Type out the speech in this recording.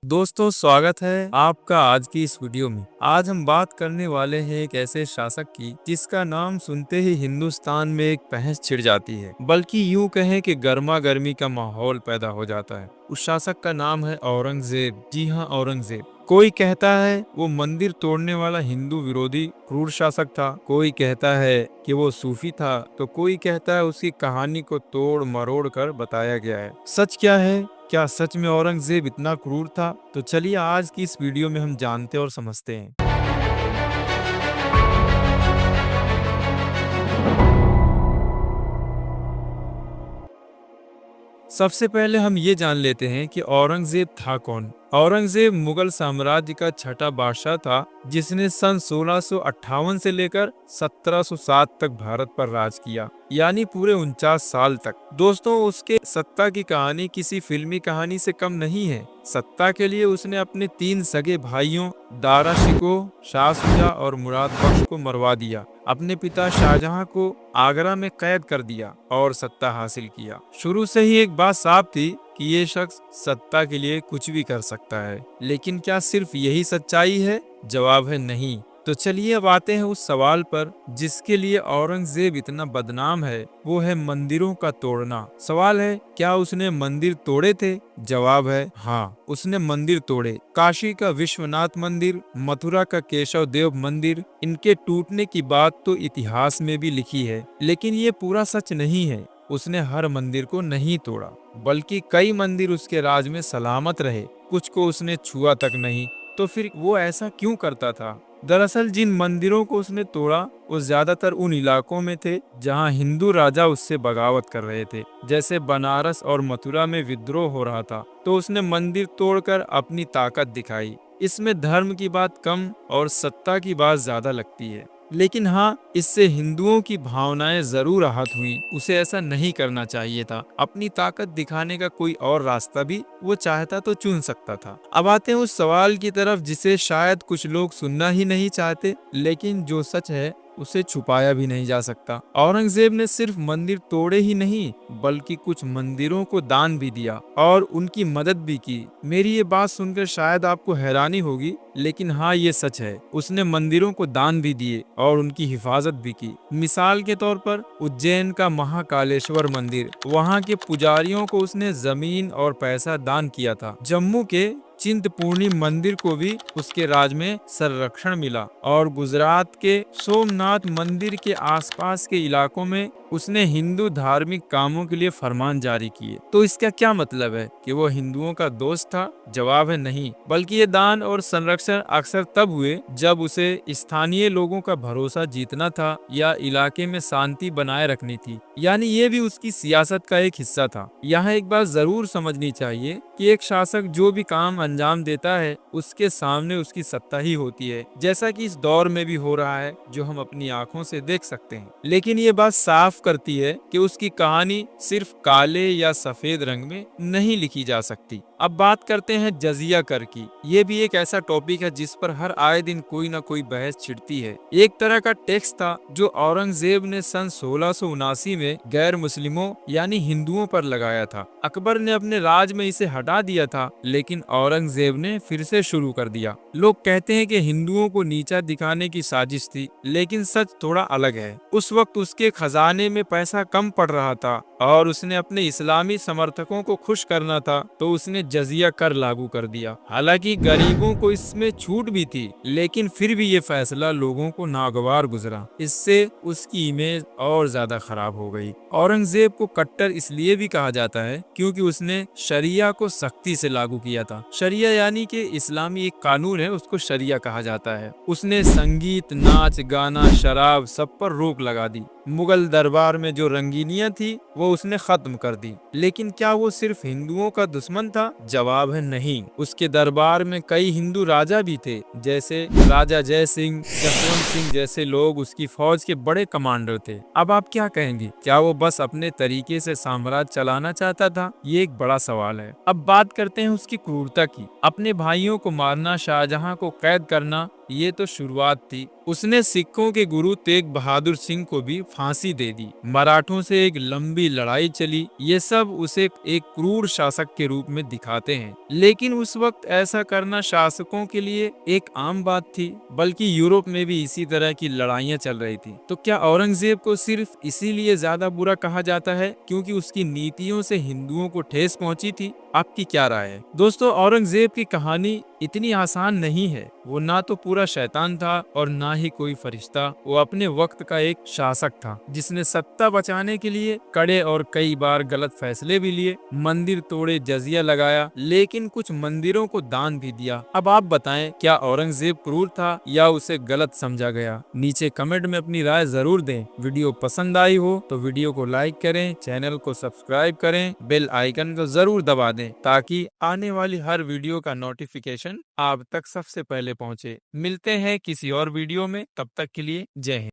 दोस्तों, स्वागत है आपका आज की इस वीडियो में। आज हम बात करने वाले हैं एक ऐसे शासक की जिसका नाम सुनते ही हिंदुस्तान में एक बहस छिड़ जाती है, बल्कि यूं कहें कि गर्मा गर्मी का माहौल पैदा हो जाता है। उस शासक का नाम है औरंगजेब। जी हाँ, औरंगजेब। कोई कहता है वो मंदिर तोड़ने वाला हिंदू विरोधी क्रूर शासक था, कोई कहता है कि वो सूफी था, तो कोई कहता है उसकी कहानी को तोड़ मरोड़ कर बताया गया है। सच क्या है? क्या सच में औरंगजेब इतना क्रूर था? तो चलिए आज की इस वीडियो में हम जानते और समझते हैं। सबसे पहले हम ये जान लेते हैं कि औरंगजेब था कौन। औरंगजेब मुगल साम्राज्य का छठा बादशाह था, जिसने सन 1658 से लेकर 1707 तक भारत पर राज किया, यानी पूरे 49 साल तक। दोस्तों, उसके सत्ता की कहानी किसी फिल्मी कहानी से कम नहीं है। सत्ता के लिए उसने अपने 3 सगे भाइयों दारा शिकोह, शाह शुजा और मुराद बख्श को मरवा दिया, अपने पिता शाहजहां को आगरा में कैद कर दिया और सत्ता हासिल किया। शुरू से ही एक बात साफ थी कि ये शख्स सत्ता के लिए कुछ भी कर सकता है। लेकिन क्या सिर्फ यही सच्चाई है? जवाब है नहीं। तो चलिए अब आते हैं उस सवाल पर जिसके लिए औरंगजेब इतना बदनाम है, वो है मंदिरों का तोड़ना। सवाल है, क्या उसने मंदिर तोड़े थे? जवाब है हाँ, उसने मंदिर तोड़े। काशी का विश्वनाथ मंदिर, मथुरा का केशव देव मंदिर, इनके टूटने की बात तो इतिहास में भी लिखी है। लेकिन ये पूरा सच नहीं है। उसने हर मंदिर को नहीं तोड़ा, बल्कि कई मंदिर उसके राज में सलामत रहे, कुछ को उसने छुआ तक नहीं। तो फिर वो ऐसा क्यों करता था? दरअसल जिन मंदिरों को उसने तोड़ा वो ज्यादातर उन इलाकों में थे जहां हिंदू राजा उससे बगावत कर रहे थे। जैसे बनारस और मथुरा में विद्रोह हो रहा था, तो उसने मंदिर तोड़कर अपनी ताकत दिखाई। इसमें धर्म की बात कम और सत्ता की बात ज्यादा लगती है। लेकिन हाँ, इससे हिंदुओं की भावनाएं जरूर आहत हुई। उसे ऐसा नहीं करना चाहिए था। अपनी ताकत दिखाने का कोई और रास्ता भी वो चाहता तो चुन सकता था। अब आते हैं उस सवाल की तरफ जिसे शायद कुछ लोग सुनना ही नहीं चाहते, लेकिन जो सच है उसे छुपाया भी नहीं जा सकता। औरंगजेब ने सिर्फ मंदिर तोड़े ही नहीं, बल्कि कुछ मंदिरों को दान भी दिया और उनकी मदद भी की। मेरी ये बात सुनकर शायद आपको हैरानी होगी, लेकिन हाँ, ये सच है। उसने मंदिरों को दान भी दिए और उनकी हिफाजत भी की। मिसाल के तौर पर उज्जैन का महाकालेश्वर मंदिर, वहाँ के पुजारियों को उसने जमीन और पैसा दान किया था। जम्मू के चिंतपूर्णी मंदिर को भी उसके राज में संरक्षण मिला और गुजरात के सोमनाथ मंदिर के आसपास के इलाकों में उसने हिंदू धार्मिक कामों के लिए फरमान जारी किए। तो इसका क्या मतलब है कि वो हिंदुओं का दोस्त था? जवाब है नहीं, बल्कि ये दान और संरक्षण अक्सर तब हुए जब उसे स्थानीय लोगों का भरोसा जीतना था या इलाके में शांति बनाए रखनी थी। यानी ये भी उसकी सियासत का एक हिस्सा था। यहाँ एक बात जरूर समझनी चाहिए कि एक शासक जो भी काम अंजाम देता है, उसके सामने उसकी सत्ता ही होती है, जैसा कि इस दौर में भी हो रहा है, जो हम अपनी आंखों से देख सकते हैं। लेकिन ये बात साफ करती है कि उसकी कहानी सिर्फ काले या सफेद रंग में नहीं लिखी जा सकती। अब बात करते हैं जजिया कर की। ये भी एक ऐसा टॉपिक है जिस पर हर आए दिन कोई ना कोई बहस छिड़ती है। एक तरह का टैक्स था जो औरंगजेब ने सन 1679 में गैर मुस्लिमों यानी हिंदुओं पर लगाया था। अकबर ने अपने राज में इसे हटा दिया था, लेकिन औरंगजेब ने फिर से शुरू कर दिया। लोग कहते हैं कि हिंदुओं को नीचा दिखाने की साजिश थी, लेकिन सच थोड़ा अलग है। उस वक्त उसके खजाने में पैसा कम पड़ रहा था और उसने अपने इस्लामी समर्थकों को खुश करना था, तो उसने जजिया कर लागू कर दिया। हालांकि गरीबों को इसमें छूट भी थी, लेकिन फिर भी ये फैसला लोगों को नागवार गुजरा। इससे उसकी इमेज और ज्यादा खराब हो गई। औरंगजेब को कट्टर इसलिए भी कहा जाता है क्योंकि उसने शरिया को सख्ती से लागू किया था। शरिया यानी कि इस्लामी एक कानून है, उसको शरिया कहा जाता है। उसने संगीत, नाच गाना, शराब सब पर रोक लगा दी। मुगल दरबार में जो रंगीनियां थी वो उसने खत्म कर दी। लेकिन क्या वो सिर्फ हिंदुओं का दुश्मन था? जवाब है नहीं। उसके दरबार में कई हिंदू राजा भी थे, जैसे राजा जय सिंह, जसवंत सिंह जैसे लोग उसकी फौज के बड़े कमांडर थे। अब आप क्या कहेंगे? क्या वो बस अपने तरीके से साम्राज्य चलाना चाहता था? ये एक बड़ा सवाल है। अब बात करते हैं उसकी क्रूरता की। अपने भाइयों को मारना, शाहजहां को कैद करना, ये तो शुरुआत थी। उसने सिखों के गुरु तेग बहादुर सिंह को भी फांसी दे दी। मराठों से एक लंबी लड़ाई चली। ये सब उसे एक क्रूर शासक के रूप में दिखाई दिखाते हैं। लेकिन उस वक्त ऐसा करना शासकों के लिए एक आम बात थी, बल्कि यूरोप में भी इसी तरह की लड़ाइयां चल रही थी। तो क्या औरंगजेब को सिर्फ इसीलिए ज्यादा बुरा कहा जाता है क्योंकि उसकी नीतियों से हिंदुओं को ठेस पहुंची थी? आपकी क्या राय है? दोस्तों, औरंगजेब की कहानी इतनी आसान नहीं है। वो ना तो पूरा शैतान था और ना ही कोई फरिश्ता। वो अपने वक्त का एक शासक था जिसने सत्ता बचाने के लिए कड़े और कई बार गलत फैसले भी लिए। मंदिर तोड़े, जजिया लगाया, लेकिन कुछ मंदिरों को दान भी दिया। अब आप बताएं, क्या औरंगजेब क्रूर था या उसे गलत समझा गया? नीचे कमेंट में अपनी राय जरूर दें। वीडियो पसंद आई हो तो वीडियो को लाइक करें, चैनल को सब्सक्राइब करें, बेल आइकन को जरूर दबा दें ताकि आने वाली हर वीडियो का नोटिफिकेशन आप तक सबसे पहले पहुंचे। मिलते हैं किसी और वीडियो में, तब तक के लिए जय हिंद।